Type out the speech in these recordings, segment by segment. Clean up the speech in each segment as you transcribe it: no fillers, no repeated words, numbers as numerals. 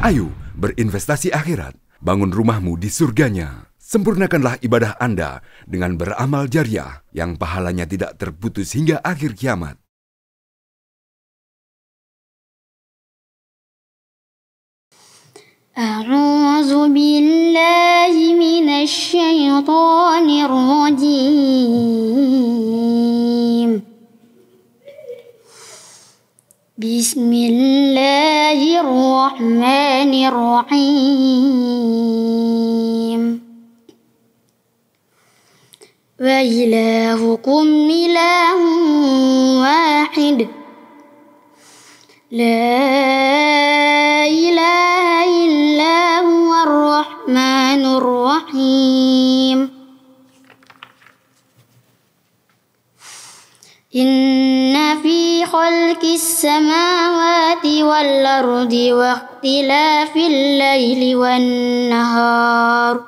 Ayo berinvestasi akhirat, bangun rumahmu di surganya. Sempurnakanlah ibadah Anda dengan beramal jariah yang pahalanya tidak terputus hingga akhir kiamat. A'udzu billahi minasy syaithanir rajim. Bismillahirrahmanirrahim. Wa ilahukum ilahun wahid. La ilaha illa huwar rahmanur rahim. Inna fi khalqis samawati wal ardi wa ikhtilafil laili wan nahar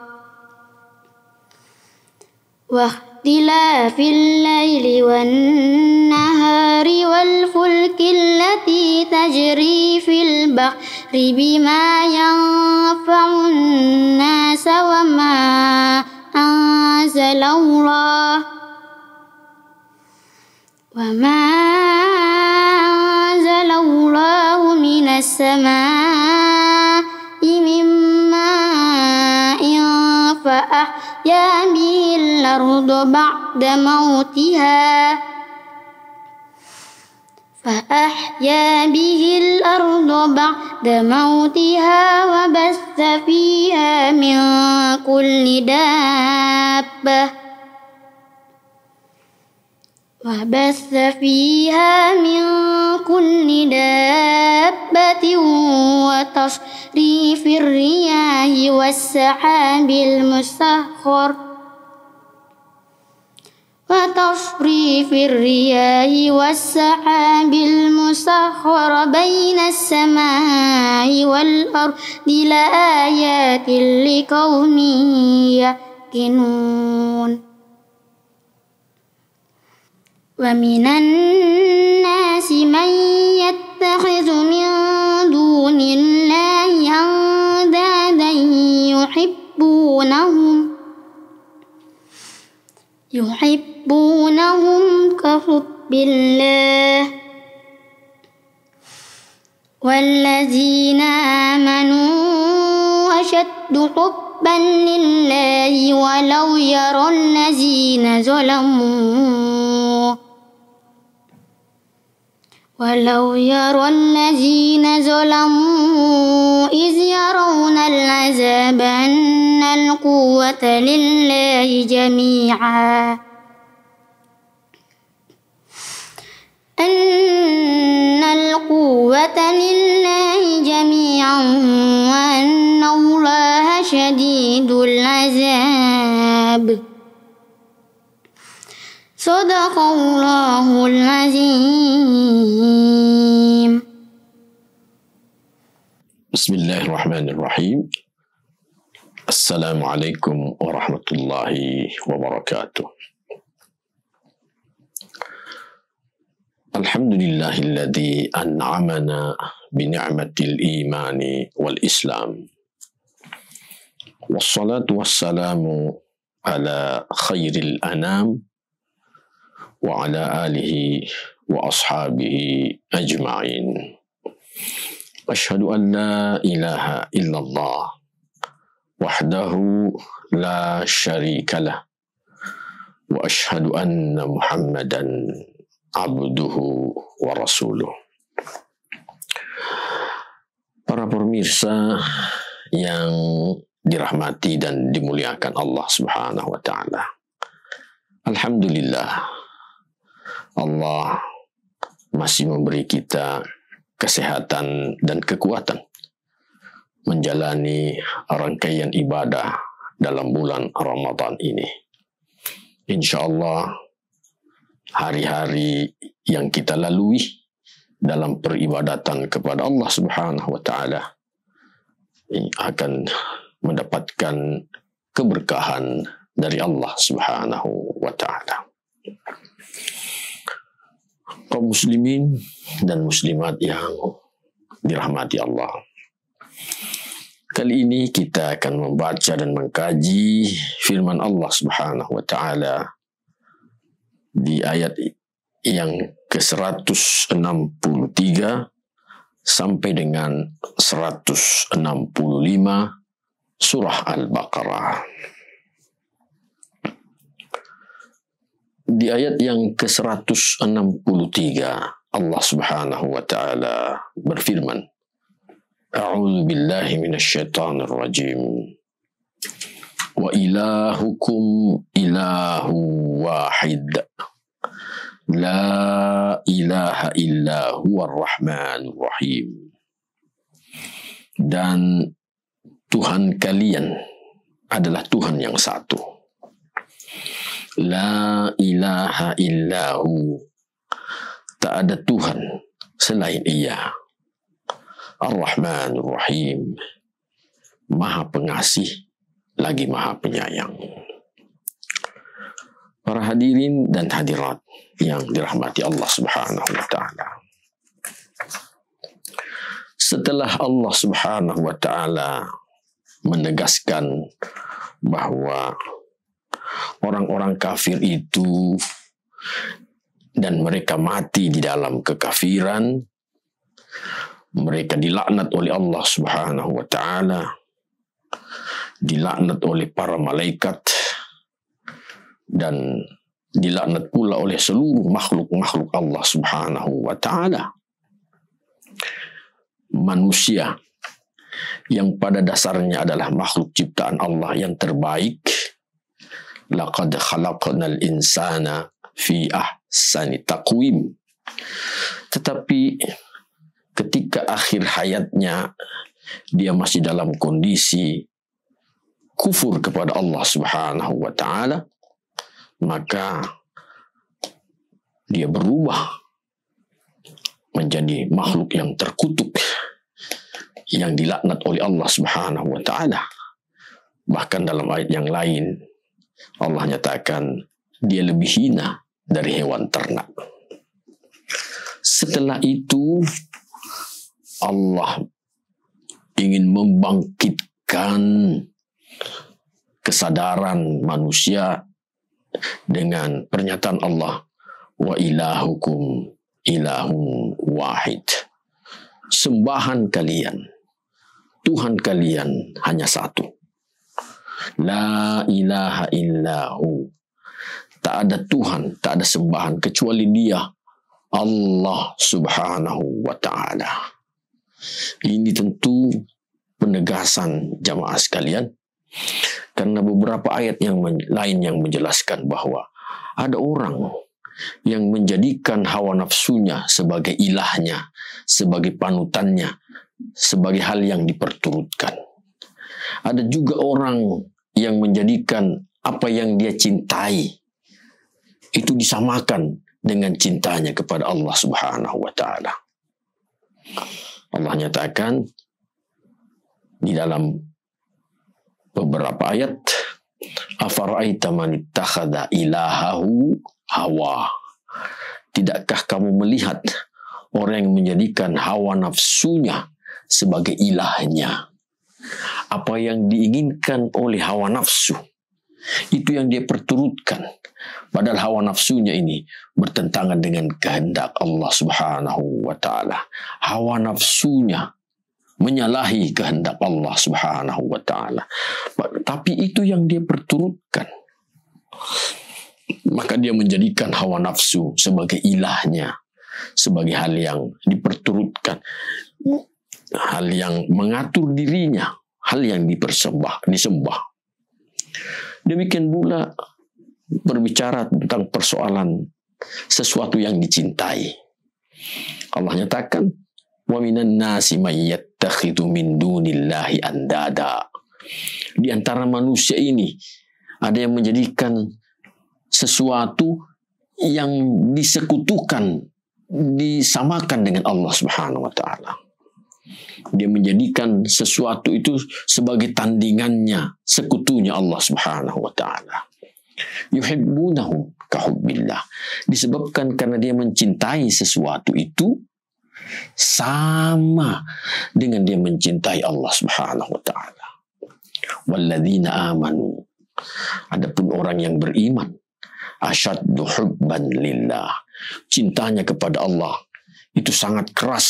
wal fulki allati tajri fil bahri bima yanfa'un nasa wa ma anzalallahu minas samaa'i min ma'in fa'ahya bihil arda ba'da mautiha wa bassa fiha min kulli dabbah wa tasrifir riyahi was-sahabil musakhkhar bainas samaa'i wal ardi la ayatin liqaumin yaqinun. Wa minan nasi man yattakhidhu min dunillahi andadan yuhibbunahum ka hubbillah wallazina amanu ashaddu hubban lillahi walau yaral ladzina zalamu iz yarawna al-'azaba anna al-quwwata lillahi jami'an wa anna Allaha shadidul 'azab. Sadaqallahul azim. Bismillahirrahmanirrahim. Assalamualaikum warahmatullahi wabarakatuh. Alhamdulillahilladzi an'amana bini'matil imani wal islam. Wassalatu wassalamu ala khairil anam wa ala alihi wa ashabihi ajma'in. Asyhadu an la ilaha illallah wahdahu la syarikalah wa asyhadu anna Muhammadan abduhu wa rasuluh. Para pemirsa yang dirahmati dan dimuliakan Allah Subhanahu wa taala. Alhamdulillah, Allah masih memberi kita kesehatan dan kekuatan menjalani rangkaian ibadah dalam bulan Ramadan ini. Insya Allah hari-hari yang kita lalui dalam peribadatan kepada Allah Subhanahu wa taala akan mendapatkan keberkahan dari Allah Subhanahu wa taala. Kaum muslimin dan muslimat yang dirahmati Allah. Kali ini kita akan membaca dan mengkaji firman Allah Subhanahu wa taala di ayat yang ke-163 sampai dengan 165 surah Al-Baqarah. Di ayat yang ke-163 Allah Subhanahu wa taala berfirman, A'udzu billahi minasyaitonir rajim. Wa ilahukum ilahu wahid. La ilaha illa huwar rahmanur rahim. Dan Tuhan kalian adalah Tuhan yang satu. La ilaha illahu. Tak ada Tuhan selain Ia. Ar-Rahmanur Rahim, Maha Pengasih lagi Maha Penyayang. Para hadirin dan hadirat yang dirahmati Allah Subhanahu wa taala. Setelah Allah Subhanahu wa taala menegaskan bahwa orang-orang kafir itu dan mereka mati di dalam kekafiran, mereka dilaknat oleh Allah Subhanahu wa taala, dilaknat oleh para malaikat, dan dilaknat pula oleh seluruh makhluk-makhluk Allah Subhanahu wa taala. Manusia yang pada dasarnya adalah makhluk ciptaan Allah yang terbaik. Laqad khalaqnal insana fi ahsani taqwim. Tetapi ketika akhir hayatnya dia masih dalam kondisi kufur kepada Allah Subhanahu wa taala, maka dia berubah menjadi makhluk yang terkutuk, yang dilaknat oleh Allah Subhanahu wa taala. Bahkan dalam ayat yang lain Allah nyatakan dia lebih hina dari hewan ternak. Setelah itu Allah ingin membangkitkan kesadaran manusia dengan pernyataan Allah, wa ilahukum ilahun wahid. Sembahan kalian, Tuhan kalian hanya satu. La ilaha illahu. Tak ada Tuhan, tak ada sembahan kecuali Dia, Allah Subhanahu wa taala. Ini tentu penegasan jamaah sekalian, karena beberapa ayat yang lain yang menjelaskan bahwa ada orang yang menjadikan hawa nafsunya sebagai ilahnya, sebagai panutannya, sebagai hal yang diperturutkan. Ada juga orang yang menjadikan apa yang dia cintai itu disamakan dengan cintanya kepada Allah Subhanahu wa taala. Allah nyatakan di dalam beberapa ayat, afara'aita man ittakhadha ilahahu hawa. Tidakkah kamu melihat orang yang menjadikan hawa nafsunya sebagai ilahnya? Apa yang diinginkan oleh hawa nafsu, itu yang dia perturutkan. Padahal hawa nafsunya ini bertentangan dengan kehendak Allah Subhanahu wa taala. Hawa nafsunya menyalahi kehendak Allah Subhanahu wa taala. Tapi itu yang dia perturutkan. Maka dia menjadikan hawa nafsu sebagai ilahnya, sebagai hal yang diperturutkan, hal yang mengatur dirinya, hal yang disembah. Demikian pula berbicara tentang persoalan sesuatu yang dicintai. Allah nyatakan, wa minan nasi may yattakhidhu min dunillahi andada. Di antara manusia ini ada yang menjadikan sesuatu yang disekutukan, disamakan dengan Allah Subhanahu wa taala. Dia menjadikan sesuatu itu sebagai tandingannya, sekutunya Allah Subhanahu wa taala. Yuhibbunahum kahubbillah. Disebabkan karena dia mencintai sesuatu itu sama dengan dia mencintai Allah Subhanahu wa taala. Walladzina amanu, adapun orang yang beriman, asyaddu hubban lillah, cintanya kepada Allah itu sangat keras,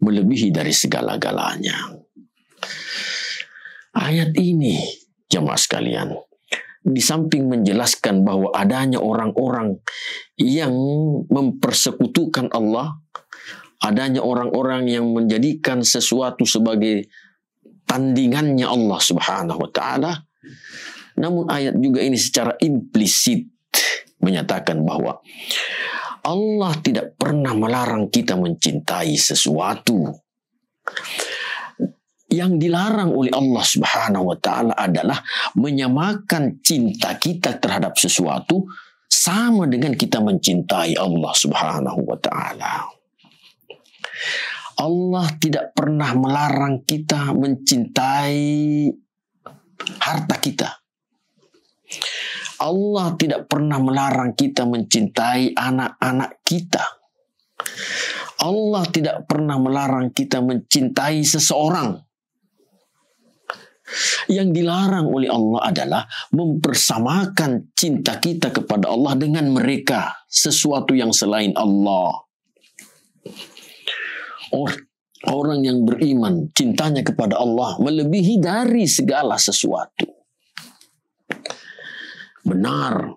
melebihi dari segala-galanya. Ayat ini, jamaah sekalian, di samping menjelaskan bahwa adanya orang-orang yang mempersekutukan Allah, adanya orang-orang yang menjadikan sesuatu sebagai tandingannya Allah Subhanahu wa taala, namun ayat juga ini secara implisit menyatakan bahwa Allah tidak pernah melarang kita mencintai sesuatu. Yang dilarang oleh Allah Subhanahu wa taala adalah menyamakan cinta kita terhadap sesuatu sama dengan kita mencintai Allah Subhanahu wa taala. Allah tidak pernah melarang kita mencintai harta kita. Allah tidak pernah melarang kita mencintai anak-anak kita. Allah tidak pernah melarang kita mencintai seseorang. Yang dilarang oleh Allah adalah mempersamakan cinta kita kepada Allah dengan mereka, sesuatu yang selain Allah. Orang yang beriman, cintanya kepada Allah melebihi dari segala sesuatu. Benar,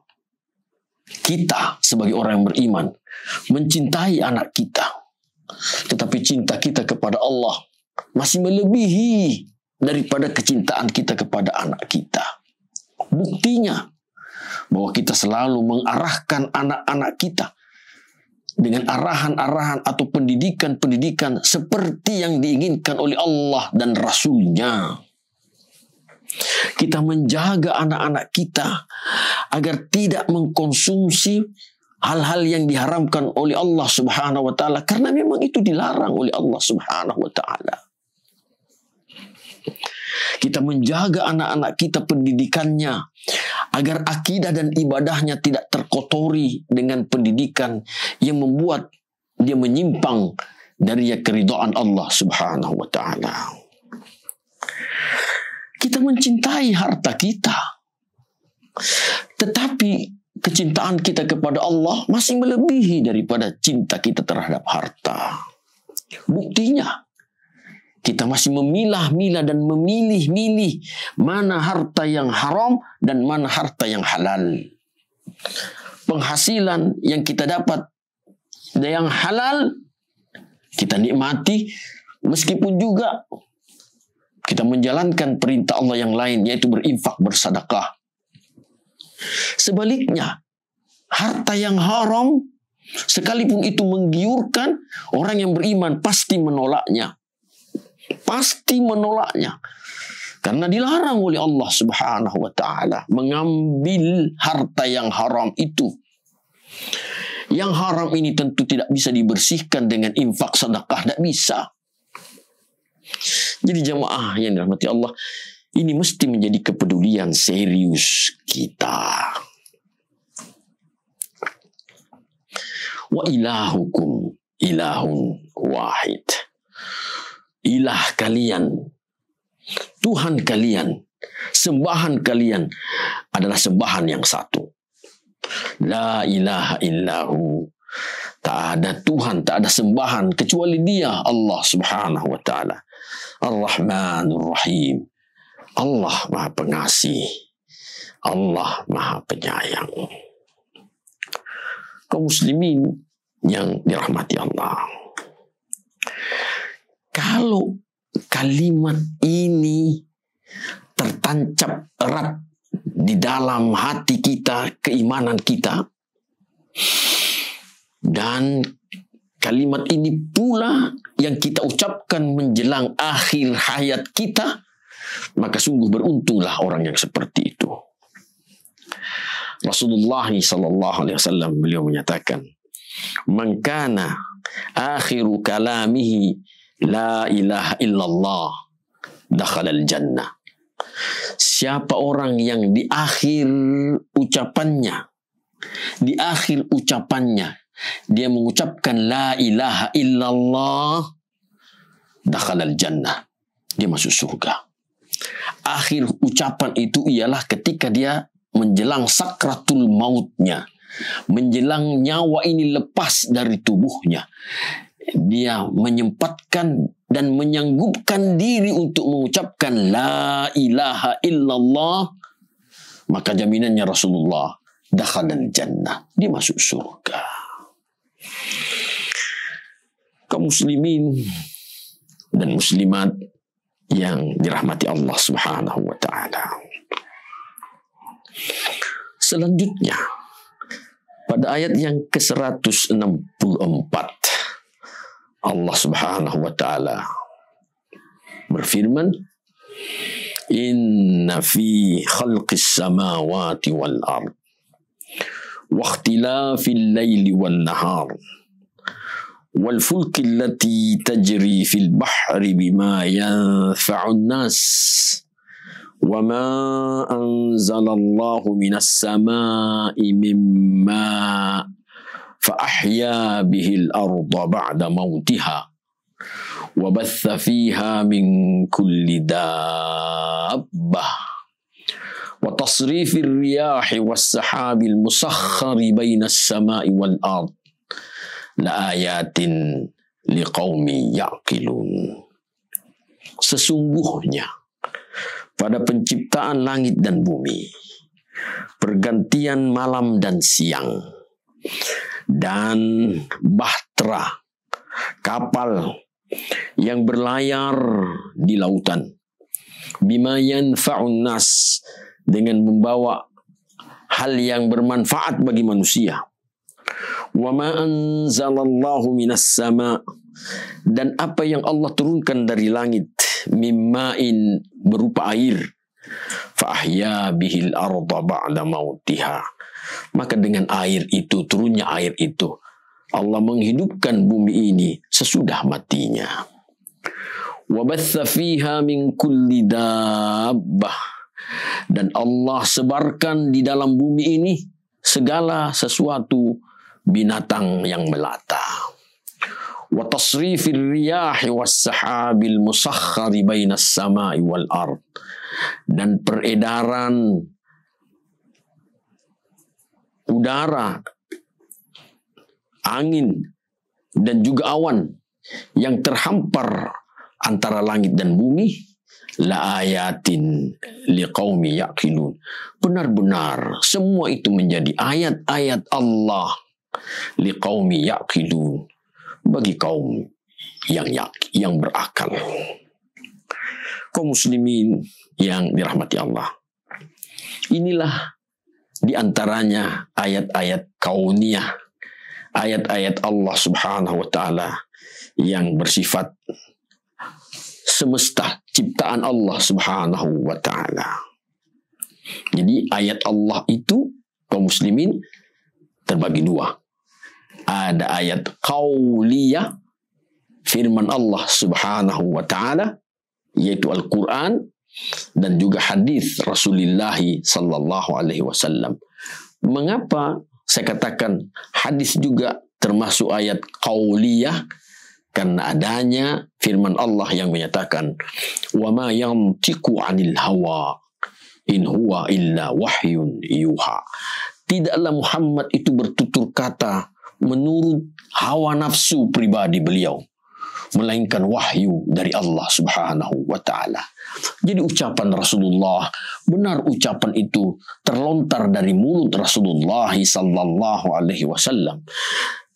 kita sebagai orang yang beriman mencintai anak kita, tetapi cinta kita kepada Allah masih melebihi daripada kecintaan kita kepada anak kita. Buktinya bahwa kita selalu mengarahkan anak-anak kita dengan arahan-arahan atau pendidikan-pendidikan seperti yang diinginkan oleh Allah dan Rasul-Nya. Kita menjaga anak-anak kita agar tidak mengkonsumsi hal-hal yang diharamkan oleh Allah Subhanahu wa taala, karena memang itu dilarang oleh Allah Subhanahu wa taala. Kita menjaga anak-anak kita pendidikannya agar akidah dan ibadahnya tidak terkotori dengan pendidikan yang membuat dia menyimpang dari keridhaan Allah Subhanahu wa taala. Kita mencintai harta kita, tetapi kecintaan kita kepada Allah masih melebihi daripada cinta kita terhadap harta. Buktinya, kita masih memilah-milah dan memilih-milih mana harta yang haram dan mana harta yang halal. Penghasilan yang kita dapat yang halal kita nikmati, meskipun juga kita menjalankan perintah Allah yang lain, yaitu berinfak, bersedekah. Sebaliknya, harta yang haram, sekalipun itu menggiurkan, orang yang beriman pasti menolaknya. Pasti menolaknya. Karena dilarang oleh Allah Subhanahu wa ta'ala mengambil harta yang haram itu. Yang haram ini tentu tidak bisa dibersihkan dengan infak sedekah, tidak bisa. Jadi jamaah yang dirahmati Allah, ini mesti menjadi kepedulian serius kita. Wa ilahukum ilahun wahid. Ilah kalian, Tuhan kalian, sembahan kalian adalah sembahan yang satu. La ilaha illahu. Tak ada Tuhan, tak ada sembahan kecuali Dia, Allah Subhanahu wa ta'ala. Ar-Rahmanur Rahim. Allah Maha Pengasih. Allah Maha Penyayang. Kaum muslimin yang dirahmati Allah. Kalau kalimat ini tertancap erat di dalam hati kita, keimanan kita, dan kalimat ini pula yang kita ucapkan menjelang akhir hayat kita, maka sungguh beruntunglah orang yang seperti itu. Rasulullah SAW beliau menyatakan, "Man kana akhiru kalamihi la ilaha illallah dakhalal jannah." Siapa orang yang di akhir ucapannya dia mengucapkan la ilaha illallah, dakhalal jannah, dia masuk surga. Akhir ucapan itu ialah ketika dia menjelang sakratul mautnya, menjelang nyawa ini lepas dari tubuhnya, dia menyempatkan dan menyanggupkan diri untuk mengucapkan la ilaha illallah, maka jaminannya Rasulullah, dakhalal jannah, dia masuk surga. Kaum muslimin dan muslimat yang dirahmati Allah Subhanahu wa taala. Selanjutnya pada ayat yang ke-164 Allah Subhanahu wa taala berfirman, inna fi khalqis samawati wal ard wa ikhtilafil laili wan nahar wal fulki allati tajri fil bahri bima yanfa'un nas wa ma anzalallahu minas samai mimma fa ahya bihil arda ba'da mautiha wa batha fiha min kulli dabbah wa tasrifir riyahi was sahabil musakhkhari bainas samai wal ard la ayatin liqaumi yaqilun. Sesungguhnya pada penciptaan langit dan bumi, pergantian malam dan siang, dan bahtera, kapal yang berlayar di lautan, bima yanfa'un nas, dengan membawa hal yang bermanfaat bagi manusia, wa ma anzalallahu minas sama, dan apa yang Allah turunkan dari langit, mimma'in, berupa air, fa ahya bihil arda ba'da mautiha, maka dengan air itu, turunnya air itu, Allah menghidupkan bumi ini sesudah matinya. Wa batha fiha min kulli dabbah, dan Allah sebarkan di dalam bumi ini segala sesuatu binatang yang melata. Wa tasrifir riyahi was sahabil musakhkhari bainas samai wal ard, dan peredaran udara, angin, dan juga awan yang terhampar antara langit dan bumi, la ayatin liqaumi yaqilun, benar-benar semua itu menjadi ayat-ayat Allah, liqaumi yaqilun, bagi kaum yang berakal. Kaum muslimin yang dirahmati Allah, inilah di antaranya ayat-ayat kauniyah, ayat-ayat Allah Subhanahu wa taala yang bersifat semesta, ciptaan Allah Subhanahu wa taala. Jadi ayat Allah itu, kaum muslimin, terbagi dua. Ada ayat qauliyah, firman Allah Subhanahu wa taala, yaitu Al-Quran, dan juga hadis Rasulullah sallallahu alaihi wasallam. Mengapa saya katakan hadis juga termasuk ayat qauliyah? Karena adanya firman Allah yang menyatakan, wa ma yantiqu 'anil hawa in huwa illa wahyun yuha. Tidaklah Muhammad itu bertutur kata menurut hawa nafsu pribadi beliau, melainkan wahyu dari Allah Subhanahu wa taala. Jadi ucapan Rasulullah, benar ucapan itu terlontar dari mulut Rasulullah sallallahu alaihi wasallam.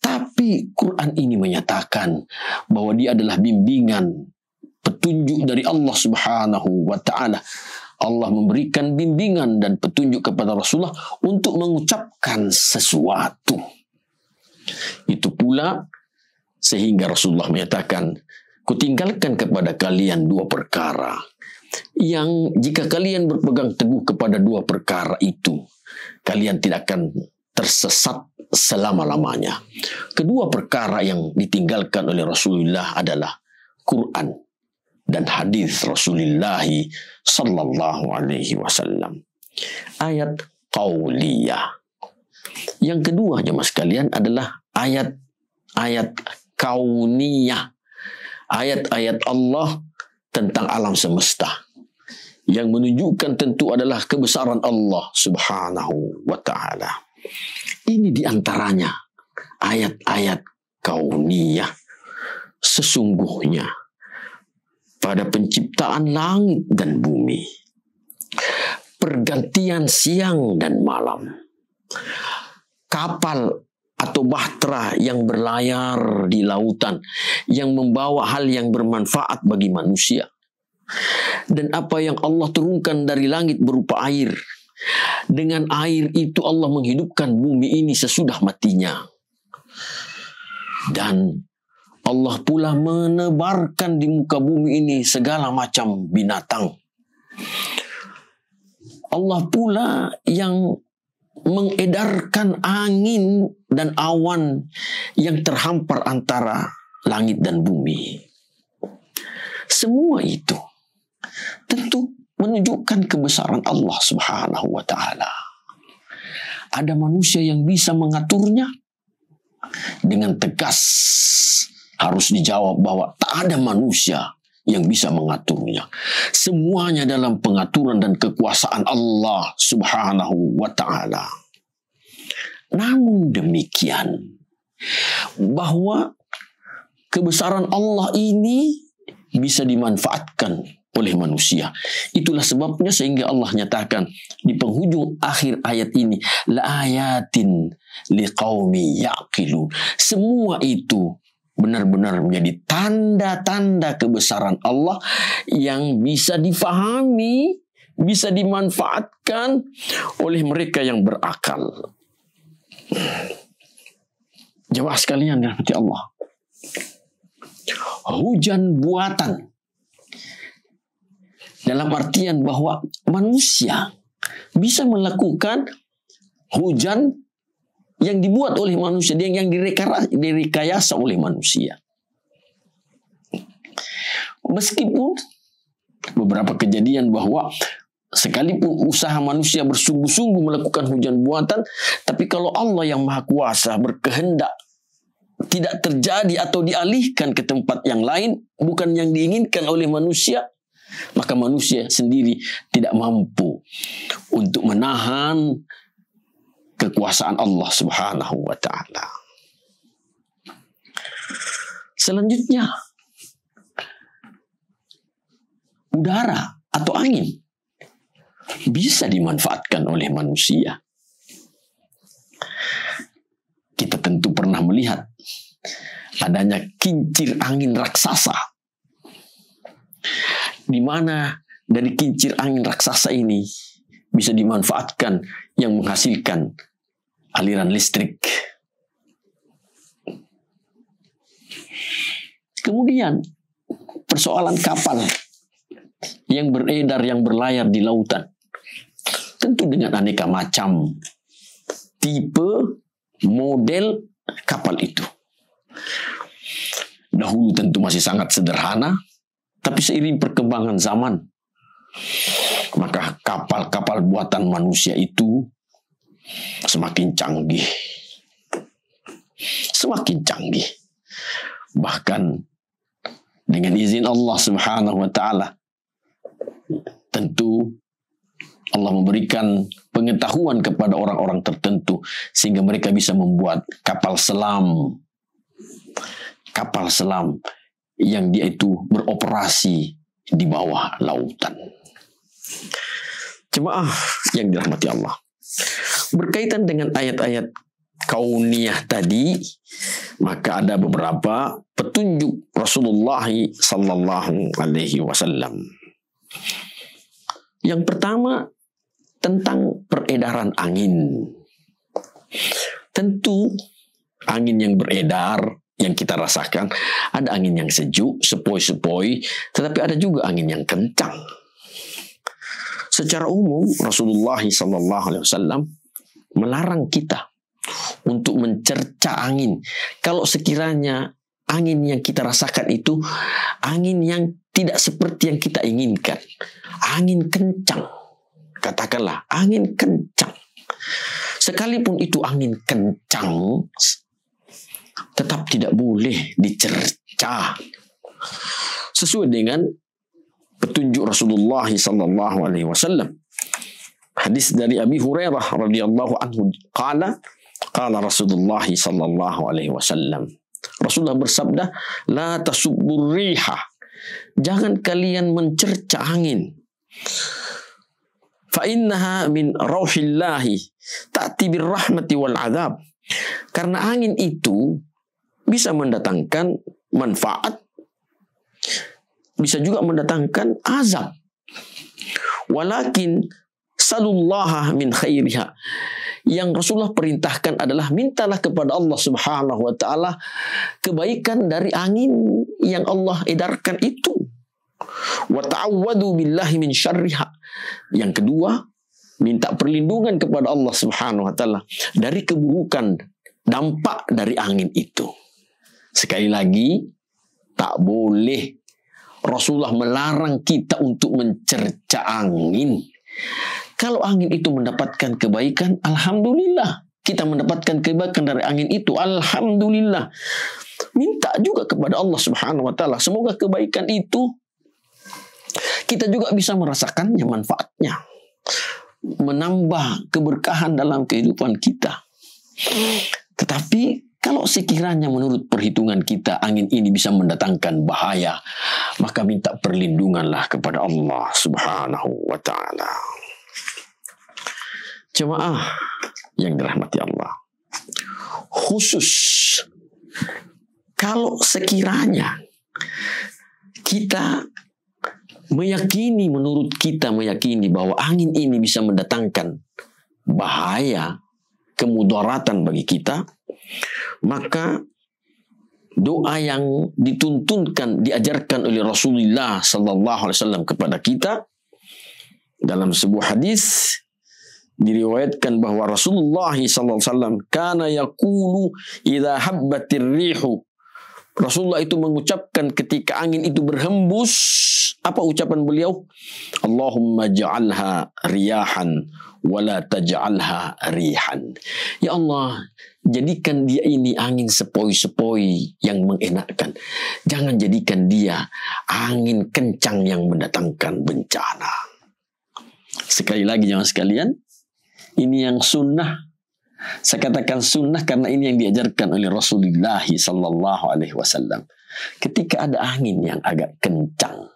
Tapi Quran ini menyatakan bahwa dia adalah bimbingan, petunjuk dari Allah Subhanahu wa taala. Allah memberikan bimbingan dan petunjuk kepada Rasulullah untuk mengucapkan sesuatu. Itu pula sehingga Rasulullah menyatakan, kutinggalkan kepada kalian dua perkara, yang jika kalian berpegang teguh kepada dua perkara itu, kalian tidak akan tersesat selama-lamanya. Kedua perkara yang ditinggalkan oleh Rasulullah adalah Quran dan hadis Rasulullah sallallahu alaihi wasallam. Ayat qauliyah. Yang kedua, jemaah sekalian, adalah ayat-ayat kauniyah. Ayat-ayat Allah tentang alam semesta. Yang menunjukkan tentu adalah kebesaran Allah subhanahu wa ta'ala. Ini diantaranya ayat-ayat kauniyah. Sesungguhnya pada penciptaan langit dan bumi, pergantian siang dan malam, kapal atau bahtera yang berlayar di lautan yang membawa hal yang bermanfaat bagi manusia, dan apa yang Allah turunkan dari langit berupa air. Dengan air itu Allah menghidupkan bumi ini sesudah matinya. Dan Allah pula menebarkan di muka bumi ini segala macam binatang. Allah pula yang mengedarkan angin dan awan yang terhampar antara langit dan bumi. Semua itu tentu menunjukkan kebesaran Allah subhanahu wa ta'ala. Ada manusia yang bisa mengaturnya. Dengan tegas harus dijawab bahwa tak ada manusia yang bisa mengaturnya. Semuanya dalam pengaturan dan kekuasaan Allah subhanahu wa ta'ala. Namun demikian, bahwa kebesaran Allah ini bisa dimanfaatkan oleh manusia. Itulah sebabnya sehingga Allah nyatakan di penghujung akhir ayat ini, la ayatin liqaumi yaqilun. Semua itu benar-benar menjadi tanda-tanda kebesaran Allah yang bisa difahami, bisa dimanfaatkan oleh mereka yang berakal. Jemaah sekalian yang dirahmati Allah, hujan buatan dalam artian bahwa manusia bisa melakukan hujan yang dibuat oleh manusia, yang direkayasa oleh manusia. Meskipun beberapa kejadian bahwa sekalipun usaha manusia bersungguh-sungguh melakukan hujan buatan, tapi kalau Allah yang Maha Kuasa berkehendak tidak terjadi atau dialihkan ke tempat yang lain, bukan yang diinginkan oleh manusia, maka manusia sendiri tidak mampu untuk menahan kekuasaan Allah subhanahu wa ta'ala. Selanjutnya, udara atau angin bisa dimanfaatkan oleh manusia. Kita tentu pernah melihat adanya kincir angin raksasa, di mana dari kincir angin raksasa ini bisa dimanfaatkan yang menghasilkan aliran listrik. Kemudian persoalan kapal yang beredar, yang berlayar di lautan, tentu dengan aneka macam tipe, model kapal itu. Dahulu tentu masih sangat sederhana, tapi seiring perkembangan zaman, maka kapal-kapal buatan manusia itu semakin canggih. Semakin canggih. Bahkan dengan izin Allah subhanahu wa ta'ala, tentu Allah memberikan pengetahuan kepada orang-orang tertentu sehingga mereka bisa membuat kapal selam. Kapal selam yang dia itu beroperasi di bawah lautan. Jemaah yang dirahmati Allah, berkaitan dengan ayat-ayat kauniyah tadi, maka ada beberapa petunjuk Rasulullah sallallahu alaihi wasallam. Yang pertama tentang peredaran angin. Tentu angin yang beredar yang kita rasakan, ada angin yang sejuk, sepoi-sepoi, tetapi ada juga angin yang kencang. Secara umum Rasulullah SAW melarang kita untuk mencerca angin. Kalau sekiranya angin yang kita rasakan itu angin yang tidak seperti yang kita inginkan, angin kencang, katakanlah angin kencang, Sekalipun itu angin kencang, tetap tidak boleh dicerca. Sesuai dengan petunjuk Rasulullah sallallahu alaihi wasallam. Hadis dari Abi Hurairah radhiyallahu anhu, qala Rasulullah sallallahu alaihi wasallam. Rasulullah bersabda, la tasubbur riha. Jangan kalian mencerca angin. Fa innaha min rauhillahi ta'ti birrahmati wal azab. Karena angin itu bisa mendatangkan manfaat, bisa juga mendatangkan azab. Walakin salullaha min khairiha. Yang Rasulullah perintahkan adalah mintalah kepada Allah Subhanahu wa taala kebaikan dari angin yang Allah edarkan itu. Wa ta'awwadu billahi min syarriha. Yang kedua, minta perlindungan kepada Allah Subhanahu wa taala dari keburukan dampak dari angin itu. Sekali lagi, tak boleh Rasulullah melarang kita untuk mencerca angin. Kalau angin itu mendapatkan kebaikan, alhamdulillah. Kita mendapatkan kebaikan dari angin itu, alhamdulillah. Minta juga kepada Allah Subhanahu wa taala, semoga kebaikan itu kita juga bisa merasakannya manfaatnya, menambah keberkahan dalam kehidupan kita. Tetapi kalau sekiranya menurut perhitungan kita angin ini bisa mendatangkan bahaya, maka minta perlindunganlah kepada Allah Subhanahu wa taala. Jemaah yang dirahmati Allah, khusus kalau sekiranya kita meyakini, menurut kita meyakini bahwa angin ini bisa mendatangkan bahaya, kemudaratan bagi kita, maka doa yang dituntunkan, diajarkan oleh Rasulullah sallallahu alaihi wasallam kepada kita dalam sebuah hadis diriwayatkan bahwa Rasulullah sallallahu alaihi wasallam kana yaqulu idza habbatir rihu. Rasulullah itu mengucapkan ketika angin itu berhembus, apa ucapan beliau? Allahumma ja'alha riyahan wa la taj'alha rihan. Ya Allah, jadikan dia ini angin sepoi-sepoi yang mengenakkan. Jangan jadikan dia angin kencang yang mendatangkan bencana. Sekali lagi jemaah sekalian, ini yang sunnah. Saya katakan sunnah karena ini yang diajarkan oleh Rasulullah sallallahu alaihi wasallam. Ketika ada angin yang agak kencang,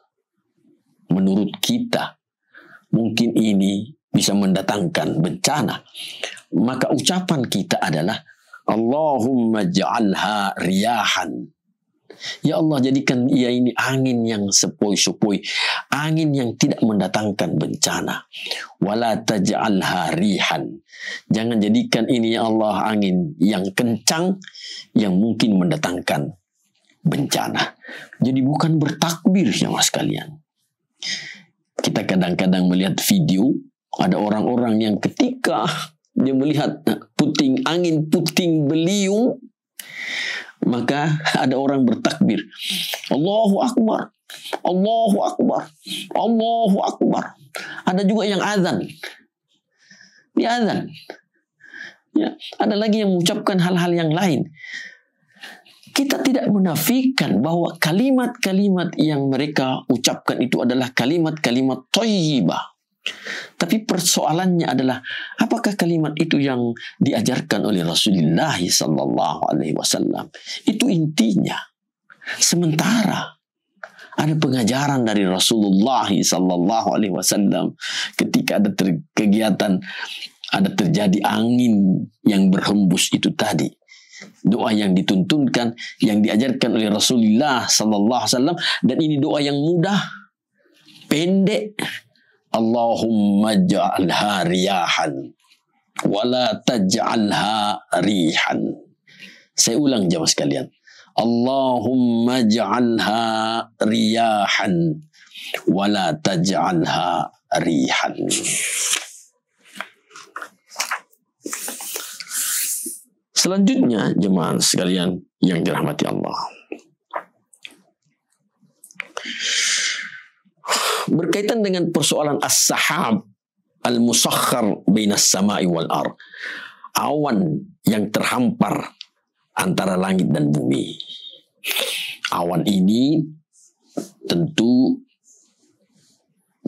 menurut kita mungkin ini bisa mendatangkan bencana, maka ucapan kita adalah Allahumma ja'alha riyahan. Ya Allah, jadikan ia ini angin yang sepoi-sepoi, angin yang tidak mendatangkan bencana. Wala taj'alha rihan. Jangan jadikan ini ya Allah angin yang kencang yang mungkin mendatangkan bencana. Jadi bukan bertakbir ya mas kalian. Kita kadang-kadang melihat video, ada orang-orang yang ketika dia melihat angin puting beliung, maka ada orang bertakbir, Allahu Akbar, Allahu Akbar, Allahu Akbar. Ada juga yang azan. Dia azan. Ya, ada lagi yang mengucapkan hal-hal yang lain. Kita tidak menafikan bahwa kalimat-kalimat yang mereka ucapkan itu adalah kalimat-kalimat thayyibah. Tapi persoalannya adalah apakah kalimat itu yang diajarkan oleh Rasulullah sallallahu alaihi wasallam? Itu intinya. Sementara ada pengajaran dari Rasulullah sallallahu alaihi wasallam ketika ada kegiatan, ada terjadi angin yang berhembus itu tadi. Doa yang dituntunkan, yang diajarkan oleh Rasulullah sallallahu alaihi wasallam, dan ini doa yang mudah, pendek. Allahumma ja'alha riyahan wa la taj'alha rihan. Saya ulang jemaah sekalian. Allahumma ja'alha riyahan wa la taj'alha rihan. Selanjutnya jemaah sekalian yang dirahmati Allah, berkaitan dengan persoalan as-sahab al-musakhkhar bainas sama'i wal ard. awan yang terhampar antara langit dan bumi. Awan ini tentu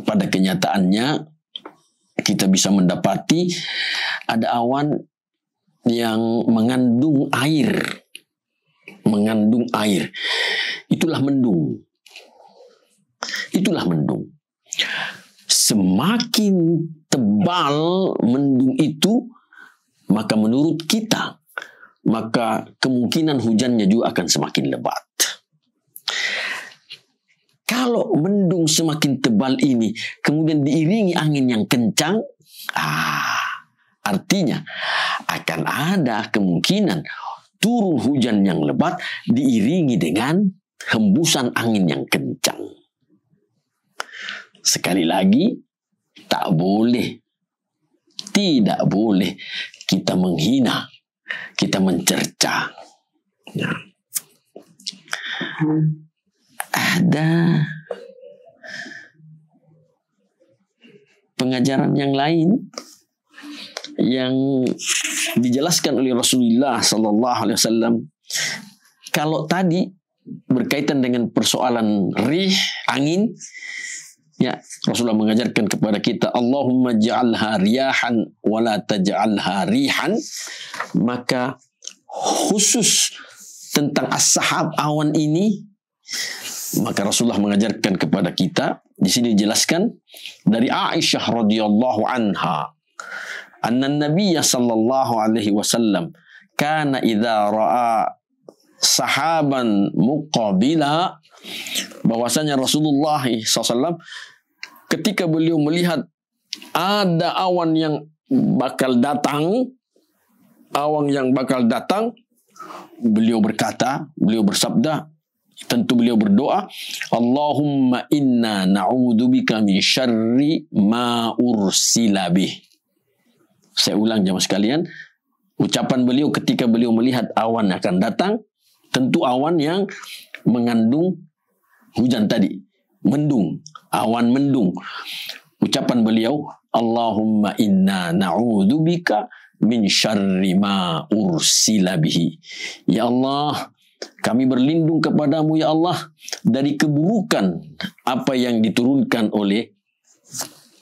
pada kenyataannya kita bisa mendapati ada awan yang mengandung air. Mengandung air. Itulah mendung. Itulah mendung. Semakin tebal mendung itu, maka menurut kita, maka kemungkinan hujannya juga akan semakin lebat. Kalau mendung semakin tebal ini kemudian diiringi angin yang kencang, artinya akan ada kemungkinan turun hujan yang lebat diiringi dengan hembusan angin yang kencang. Sekali lagi, tidak boleh kita menghina, kita mencerca. Ya. Ada pengajaran yang lain yang dijelaskan oleh Rasulullah SAW. Kalau tadi berkaitan dengan persoalan rih, angin, ya, Rasulullah mengajarkan kepada kita, Allahumma ja'alha riyahan wa la taj'alha rihan. Maka khusus tentang as-sahab, awan ini, maka Rasulullah mengajarkan kepada kita, di sini dijelaskan dari Aisyah radhiyallahu anha, anna Nabiy sallallahu alaihi wasallam kana idza ra'a sahaban muqabila, bahwasanya Rasulullah SAW ketika beliau melihat ada awan yang bakal datang, beliau berkata, beliau bersabda, tentu beliau berdoa, Allahumma inna na'udzubika min syarri ma ursila bih. Saya ulang jemaah sekalian, ucapan beliau ketika beliau melihat awan akan datang, tentu awan yang mengandung hujan tadi, mendung, awan mendung. Ucapan beliau, Allahumma inna na'udzubika min syarri ma ursila bihi. Ya Allah, kami berlindung kepadamu ya Allah dari keburukan apa yang diturunkan oleh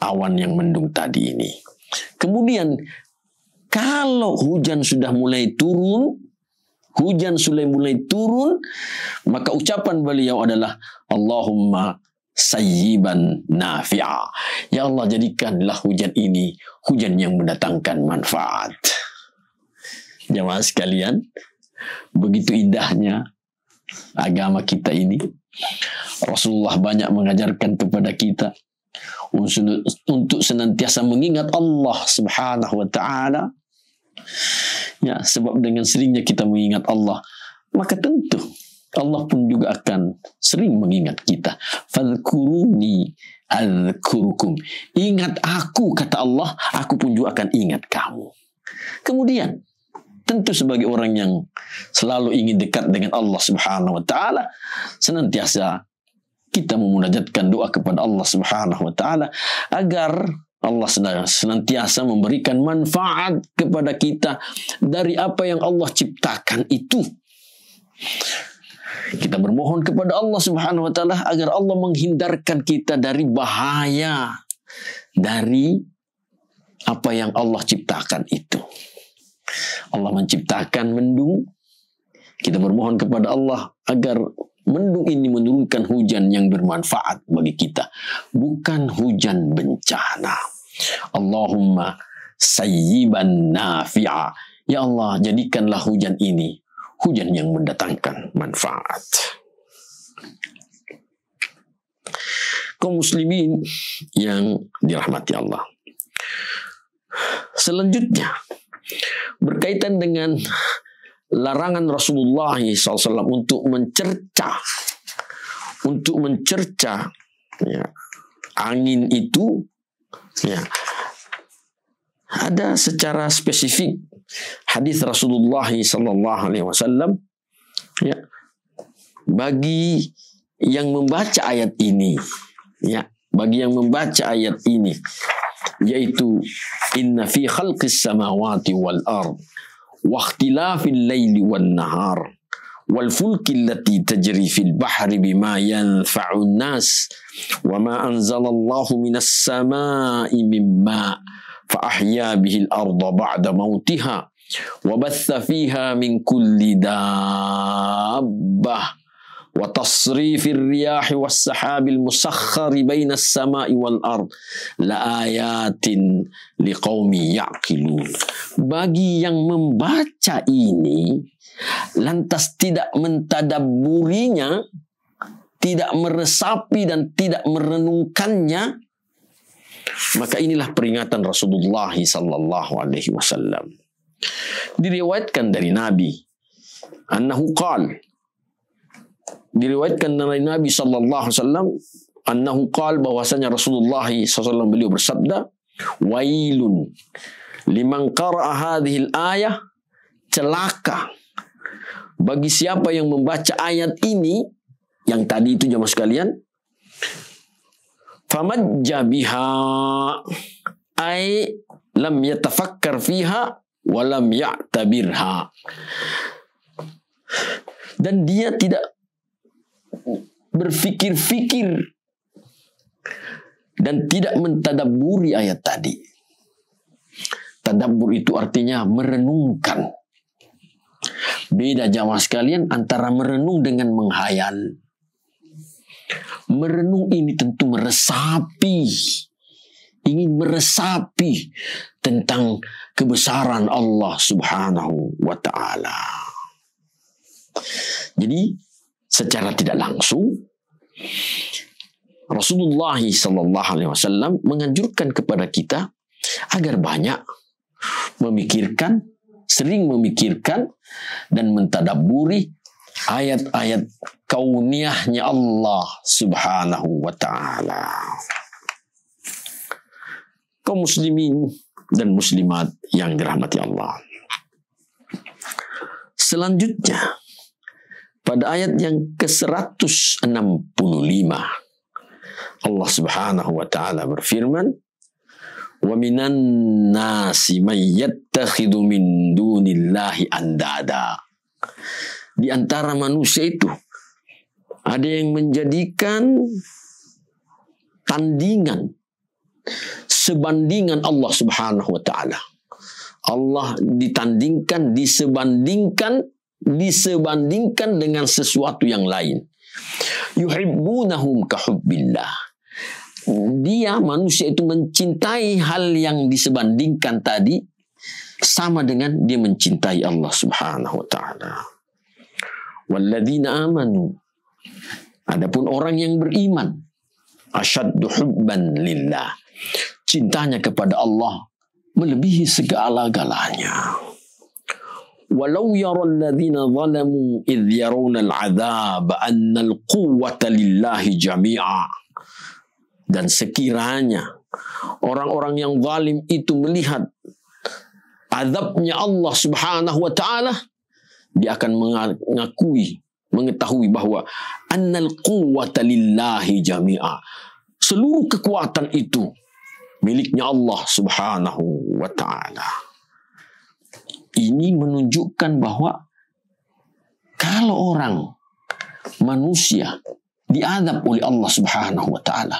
awan yang mendung tadi ini. Kemudian kalau hujan sudah mulai turun, maka ucapan beliau adalah Allahumma sayyiban nafi'a. Ya Allah, jadikanlah hujan ini hujan yang mendatangkan manfaat. Jemaah sekalian, begitu indahnya agama kita ini. Rasulullah banyak mengajarkan kepada kita untuk senantiasa mengingat Allah Subhanahu wa ta'ala. Ya, sebab dengan seringnya kita mengingat Allah, maka tentu Allah pun juga akan sering mengingat kita. Fadhkuruni adzkurukum. Ingat aku, kata Allah, aku pun juga akan ingat kamu. Kemudian tentu sebagai orang yang selalu ingin dekat dengan Allah Subhanahu wa ta'ala, senantiasa kita memunajatkan doa kepada Allah Subhanahu wa ta'ala agar Allah senantiasa memberikan manfaat kepada kita dari apa yang Allah ciptakan itu. Kita bermohon kepada Allah Subhanahu wa ta'ala agar Allah menghindarkan kita dari bahaya dari apa yang Allah ciptakan itu. Allah menciptakan mendung. Kita bermohon kepada Allah agar mendung ini menurunkan hujan yang bermanfaat bagi kita, bukan hujan bencana. Allahumma sayyiban nafi'a. Ya Allah, jadikanlah hujan ini hujan yang mendatangkan manfaat. Kaum muslimin yang dirahmati Allah, selanjutnya berkaitan dengan larangan Rasulullah SAW untuk mencerca ya, angin itu, ya, ada secara spesifik hadis Rasulullah SAW, ya, bagi yang membaca ayat ini, ya, bagi yang membaca ayat ini, yaitu inna fi khalqis samawati wal ard wa ikhtilafil laili wan nahar wal fulki allati tajri fil bahri bima yanfa'un nas wa ma anzalallahu minas samai mimma fa ahya bihil arda ba'da mautiha wa batha fiha min kulli dabbah wa tasrifir riyahi was sahabil musakhkhari bainas samai wal ard la ayatin liqaumi ya'qilun. Bagi yang membaca ini lantas tidak mentadabburinya, tidak meresapi dan tidak merenungkannya, maka inilah peringatan Rasulullah sallallahu alaihi wasallam. Diriwayatkan dari Nabi annahu qala, diriwayatkan dari Nabi sallallahu alaihi wasallam annahu qala, bahwasanya Rasulullah sallallahu beliau bersabda, wailun liman qara'a hadhil ayah, celaka bagi siapa yang membaca ayat ini yang tadi itu jamaah sekalian, famajja biha ay lam yatafakkar fiha wa lam ya'tabirha, dan dia tidak berfikir-fikir dan tidak mentadabburi ayat tadi. Tadabbur itu artinya merenungkan. Beda jamaah sekalian antara merenung dengan menghayal. Merenung ini tentu meresapi, ingin meresapi tentang kebesaran Allah subhanahu wa ta'ala. Jadi secara tidak langsung Rasulullah sallallahu alaihi wasallam menganjurkan kepada kita agar banyak memikirkan, sering memikirkan dan mentadabburi ayat-ayat kauniyahnya Allah subhanahu wa ta'ala. Kaum muslimin dan muslimat yang dirahmati Allah. Selanjutnya, pada ayat yang ke-165, Allah subhanahu wa ta'ala berfirman, wa minan nasi may yattakhidhu min dunillahi andada. Di antara manusia itu ada yang menjadikan tandingan, sebandingan Allah subhanahu wa ta'ala. Allah ditandingkan, disebandingkan dengan sesuatu yang lain. Yuhibbunahum kahubbillah. Dia, manusia itu mencintai hal yang disebandingkan tadi sama dengan dia mencintai Allah subhanahu wa ta'ala. Walladzina amanu, adapun orang yang beriman, asyaddu hubban lillah, cintanya kepada Allah melebihi segala-galanya. Walau yara alladhina zalamu idh yarawna al-'adzab anna al-quwwata lillahi jami'a. Dan sekiranya orang-orang yang zalim itu melihat azabnya Allah subhanahu wa ta'ala, dia akan mengetahui bahwa annal quwwata lillahi jami'a, seluruh kekuatan itu miliknya Allah subhanahu wa ta'ala. Ini menunjukkan bahwa kalau orang manusia diazab oleh Allah subhanahu wa ta'ala,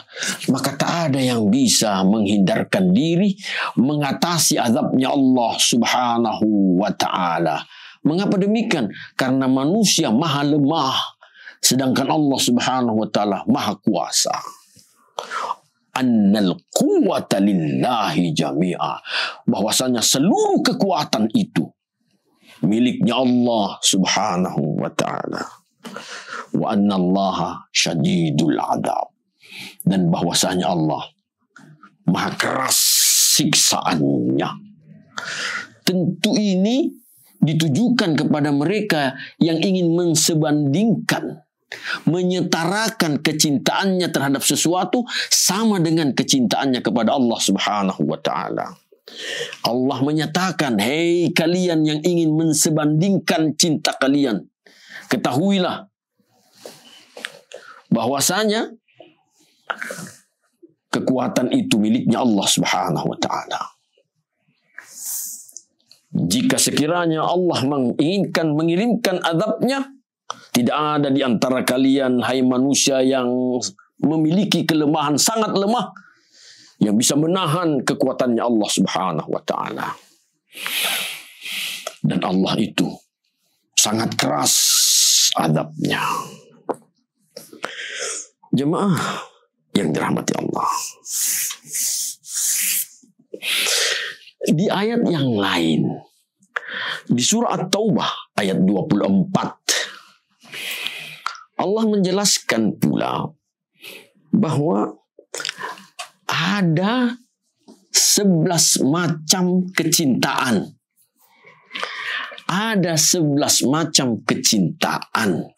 maka tak ada yang bisa menghindarkan diri mengatasi azabnya Allah subhanahu wa ta'ala. Mengapa demikian? Karena manusia maha lemah, sedangkan Allah subhanahu wa ta'ala maha kuasa. Annal quwwata lillahi jami'a, bahwasanya seluruh kekuatan itu miliknya Allah subhanahu wa ta'ala. Wa anna allaha syadidul adab, dan bahwasanya Allah maha keras siksaannya. Tentu ini ditujukan kepada mereka yang ingin mensebandingkan, menyetarakan kecintaannya terhadap sesuatu sama dengan kecintaannya kepada Allah subhanahu wa ta'ala. Allah menyatakan, hei kalian yang ingin mensebandingkan cinta kalian, ketahuilah bahwasanya kekuatan itu miliknya Allah Subhanahu wa ta'ala. Jika sekiranya Allah menginginkan mengirimkan azabnya, tidak ada di antara kalian, hai manusia, yang memiliki kelemahan, sangat lemah, yang bisa menahan kekuatannya Allah Subhanahu wa ta'ala. Dan Allah itu sangat keras azabnya. Jemaah yang dirahmati Allah, di ayat yang lain, di surah At-Taubah ayat 24, Allah menjelaskan pula bahwa ada 11 macam kecintaan. Ada 11 macam kecintaan.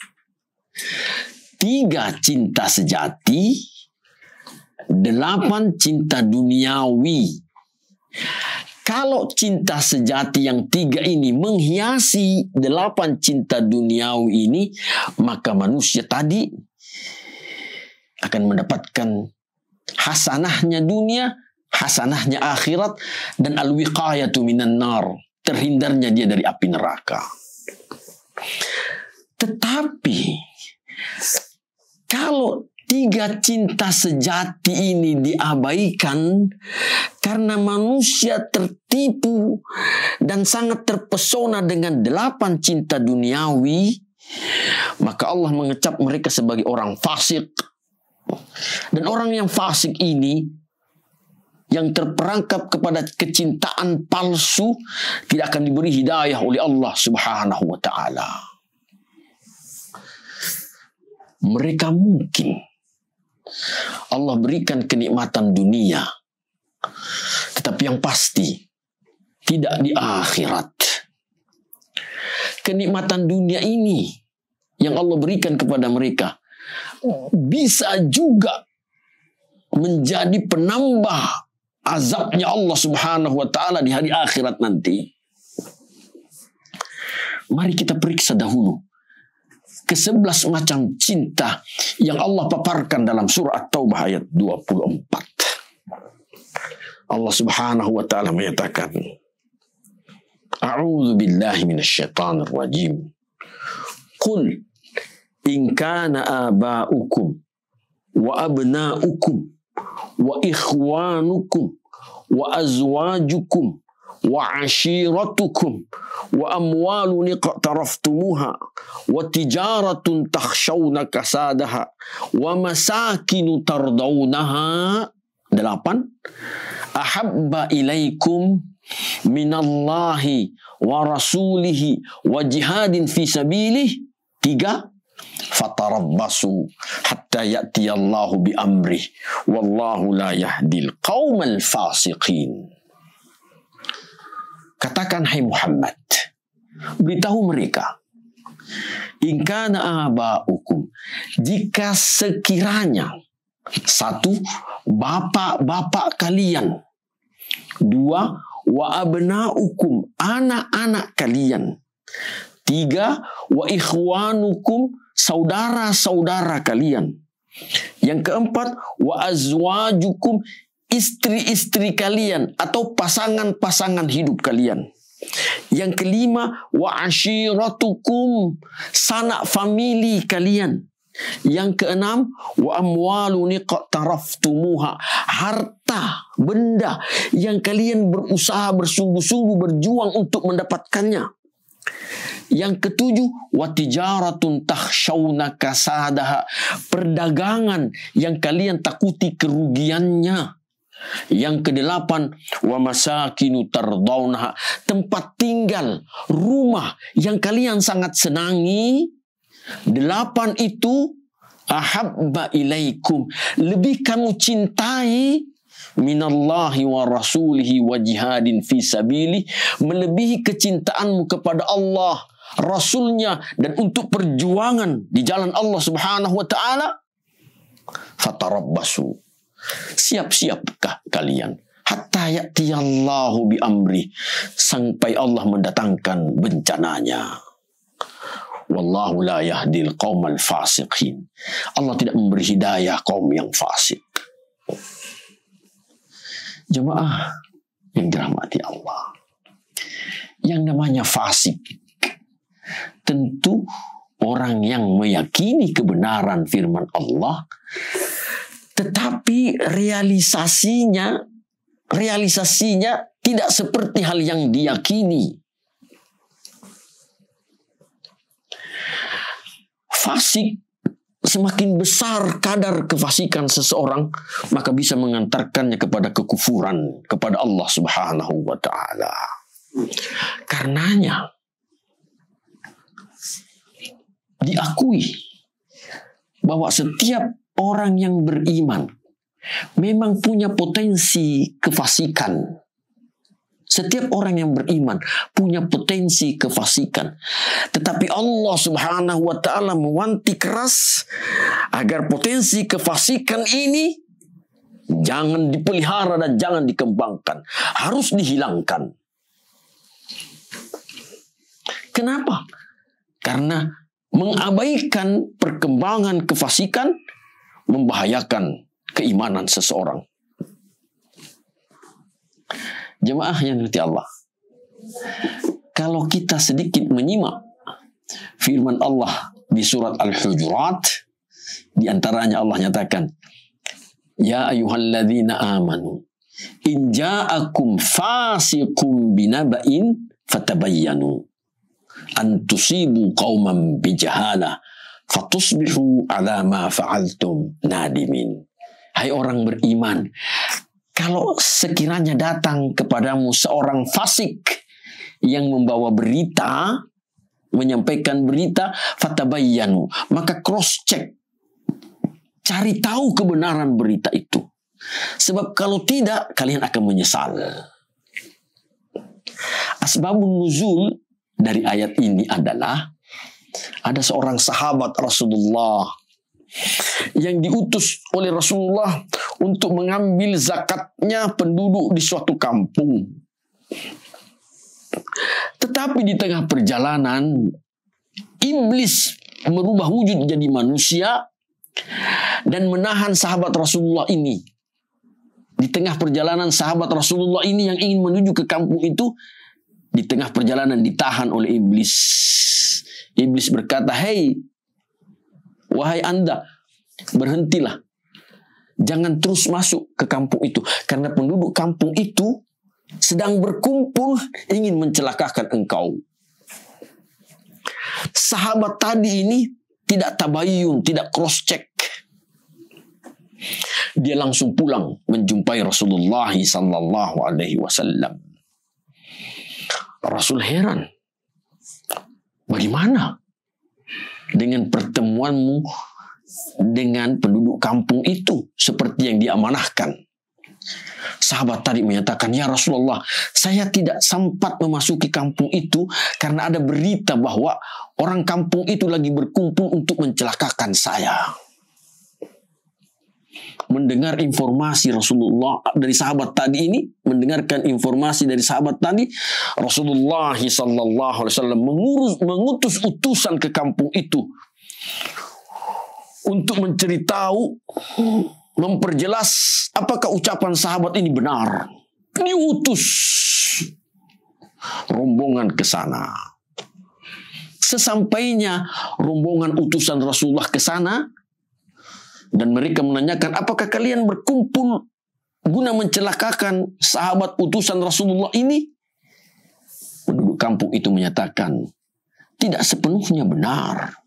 3 cinta sejati, 8 cinta duniawi. Kalau cinta sejati yang 3 ini menghiasi 8 cinta duniawi ini, maka manusia tadi akan mendapatkan hasanahnya dunia, hasanahnya akhirat, dan al-wiqayatu minan nar, terhindarnya dia dari api neraka. Tetapi kalau 3 cinta sejati ini diabaikan karena manusia tertipu dan sangat terpesona dengan 8 cinta duniawi, maka Allah mengecap mereka sebagai orang fasik. Dan orang yang fasik ini, yang terperangkap kepada kecintaan palsu, tidak akan diberi hidayah oleh Allah Subhanahu wa ta'ala. Mereka mungkin Allah berikan kenikmatan dunia, tetapi yang pasti tidak di akhirat. Kenikmatan dunia ini yang Allah berikan kepada mereka bisa juga menjadi penambah azabnya Allah Subhanahu wa ta'ala di hari akhirat nanti. Mari kita periksa dahulu ke-11 macam cinta yang Allah paparkan dalam surah At-Taubah ayat 24. Allah Subhanahu wa ta'ala menyatakan, A'udzu billahi minasyaitonir rajim. Qul in kana aba'ukum wa abna'ukum wa ikhwanukum wa azwajukum wa ashiratukum wa amwalun iqtaraftumuha wa tijaratun takhshawna kasadaha wa masakinu tardawnaha. 8. Ahabba ilaikum minallahi wa rasulihi wa jihadin fi sabilihi. 3. Fatarabbasu hatta ya'tiyallahu bi amrih wallahu la yahdil qaumal fasiqin. Katakan, hai Muhammad, beritahu mereka, in kana aba'ukum, jika sekiranya 1. bapak-bapak kalian, 2. wa abna'ukum, anak-anak kalian, 3. wa ikhwanukum, saudara-saudara kalian, yang keempat, wa azwajukum, istri-istri kalian atau pasangan-pasangan hidup kalian, yang kelima, wa ashiratukum, sanak famili kalian, yang keenam, wa amwalun iqtaraftumuha, harta benda yang kalian berusaha bersungguh-sungguh berjuang untuk mendapatkannya, yang ketujuh, wa tijaratun takhshawna kasadaha, perdagangan yang kalian takuti kerugiannya, yang kedelapan, wa masakinu tardawnaha, tempat tinggal, rumah yang kalian sangat senangi. 8 itu, ahabba ilaikum, lebih kamu cintai, minallahi wa rasulihi wa jihadin fi sabili, melebihi kecintaanmu kepada Allah, Rasulnya, dan untuk perjuangan di jalan Allah Subhanahu wa ta'ala. Fatarabbasu, siap-siapkah kalian, hatta ya'tiyallahu bi amri, sampai Allah mendatangkan bencananya. Wallahu la yahdil qaumal fasiqin, Allah tidak memberi hidayah kaum yang fasik. Jemaah yang dirahmati Allah, yang namanya fasik tentu orang yang meyakini kebenaran firman Allah, tetapi realisasinya tidak seperti hal yang diyakini. Fasik, semakin besar kadar kefasikan seseorang, maka bisa mengantarkannya kepada kekufuran kepada Allah Subhanahu wa ta'ala. Karenanya diakui bahwa setiap orang yang beriman memang punya potensi kefasikan. Setiap orang yang beriman punya potensi kefasikan. Tetapi Allah Subhanahu wa ta'ala mewanti keras agar potensi kefasikan ini jangan dipelihara dan jangan dikembangkan. Harus dihilangkan. Kenapa? Karena mengabaikan perkembangan kefasikan membahayakan keimanan seseorang. Jemaah yang dirahmati Allah, kalau kita sedikit menyimak firman Allah di surat Al-Hujurat, di antaranya Allah nyatakan, Ya ayyuhalladzina amanu, in ja'akum fasiqun binaba'in fatabayyanu an tusibu qauman bijahalah fatusbihu ala ma fa'altum nadimin. Hai orang beriman, kalau sekiranya datang kepadamu seorang fasik yang membawa berita, menyampaikan berita, fatabayyanu, maka cross check, cari tahu kebenaran berita itu. Sebab kalau tidak, kalian akan menyesal. Asbabun nuzul dari ayat ini adalah ada seorang sahabat Rasulullah yang diutus oleh Rasulullah untuk mengambil zakatnya penduduk di suatu kampung. Tetapi di tengah perjalanan, iblis merubah wujud jadi manusia dan menahan sahabat Rasulullah ini. Di tengah perjalanan sahabat Rasulullah ini yang ingin menuju ke kampung itu, di tengah perjalanan ditahan oleh iblis. Iblis berkata, "Hei, wahai Anda, berhentilah. Jangan terus masuk ke kampung itu. Karena penduduk kampung itu sedang berkumpul ingin mencelakakan engkau." Sahabat tadi ini tidak tabayun, tidak cross check. Dia langsung pulang menjumpai Rasulullah sallallahu alaihi wasallam. Rasul heran. Bagaimana dengan pertemuanmu dengan penduduk kampung itu seperti yang diamanahkan? Sahabat tadi menyatakan, "Ya Rasulullah, saya tidak sempat memasuki kampung itu karena ada berita bahwa orang kampung itu lagi berkumpul untuk mencelakakan saya." Mendengar informasi Rasulullah dari sahabat tadi ini, mendengarkan informasi dari sahabat tadi, Rasulullah sallallahu alaihi wasallam mengutus utusan ke kampung itu untuk mencari tahu, memperjelas apakah ucapan sahabat ini benar. Diutus rombongan ke sana. Sesampainya rombongan utusan Rasulullah ke sana, dan mereka menanyakan, apakah kalian berkumpul guna mencelakakan sahabat utusan Rasulullah ini? Penduduk kampung itu menyatakan, tidak sepenuhnya benar.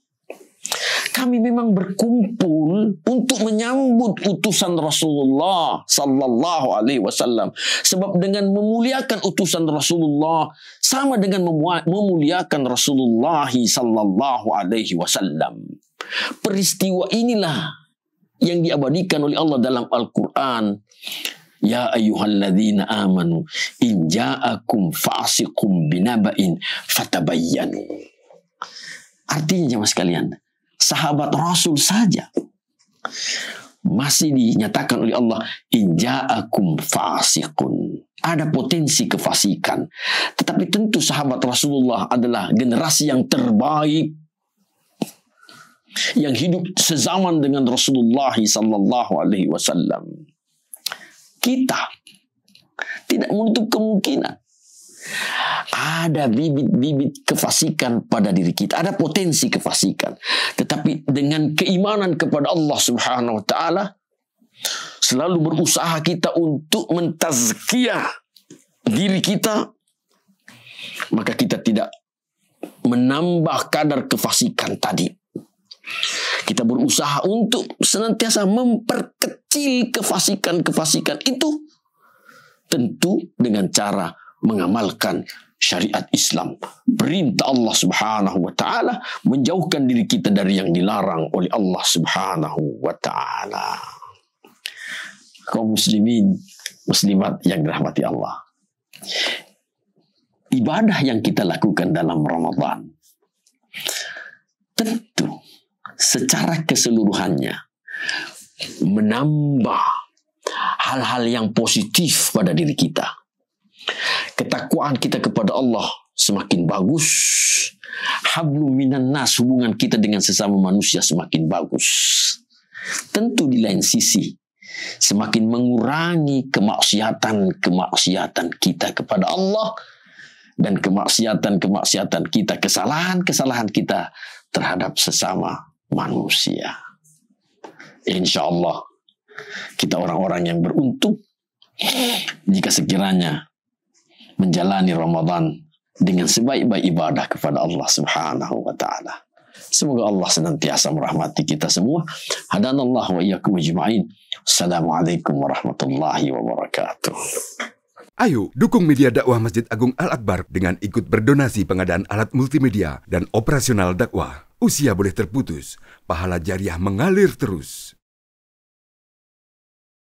Kami memang berkumpul untuk menyambut utusan Rasulullah sallallahu alaihi wasallam. Sebab dengan memuliakan utusan Rasulullah sama dengan memuliakan Rasulullah sallallahu alaihi wasallam. Peristiwa inilah yang diabadikan oleh Allah dalam Al-Quran. Ya ayyuhalladzina amanu in ja'akum fasiqum binaba'in fatabayyanu. Artinya jemaah sekalian, sahabat Rasul saja masih dinyatakan oleh Allah in ja'akum fasiqun. Ada potensi kefasikan. Tetapi tentu sahabat Rasulullah adalah generasi yang terbaik yang hidup sezaman dengan Rasulullah sallallahu alaihi wasallam. Kita Tidak menutup kemungkinan. Ada bibit-bibit kefasikan pada diri kita. Ada potensi kefasikan. Tetapi dengan keimanan kepada Allah Subhanahu wa ta'ala, selalu berusaha kita untuk mentazkiyah diri kita, maka kita tidak menambah kadar kefasikan tadi. Kita berusaha untuk senantiasa memperkecil kefasikan-kefasikan itu, tentu dengan cara mengamalkan syariat Islam. Perintah Allah Subhanahu wa ta'ala, menjauhkan diri kita dari yang dilarang oleh Allah Subhanahu wa ta'ala. Kaum muslimin, muslimat yang dirahmati Allah. Ibadah yang kita lakukan dalam Ramadan tentu secara keseluruhannya menambah hal-hal yang positif pada diri kita. Ketakwaan kita kepada Allah semakin bagus. Hablum minan nas, hubungan kita dengan sesama manusia semakin bagus. Tentu di lain sisi semakin mengurangi kemaksiatan kita kepada Allah dan kemaksiatan kita, kesalahan kita terhadap sesama manusia. Insya Allah kita orang-orang yang beruntung jika sekiranya menjalani Ramadan dengan sebaik-baik ibadah kepada Allah Subhanahu wa ta'ala. Semoga Allah senantiasa merahmati kita semua. Hadanallahu wa iyyakum ajma'in. Assalamualaikum warahmatullahi wabarakatuh. Ayo dukung media dakwah Masjid Agung Al-Akbar dengan ikut berdonasi pengadaan alat multimedia dan operasional dakwah. Usia boleh terputus, pahala jariah mengalir terus.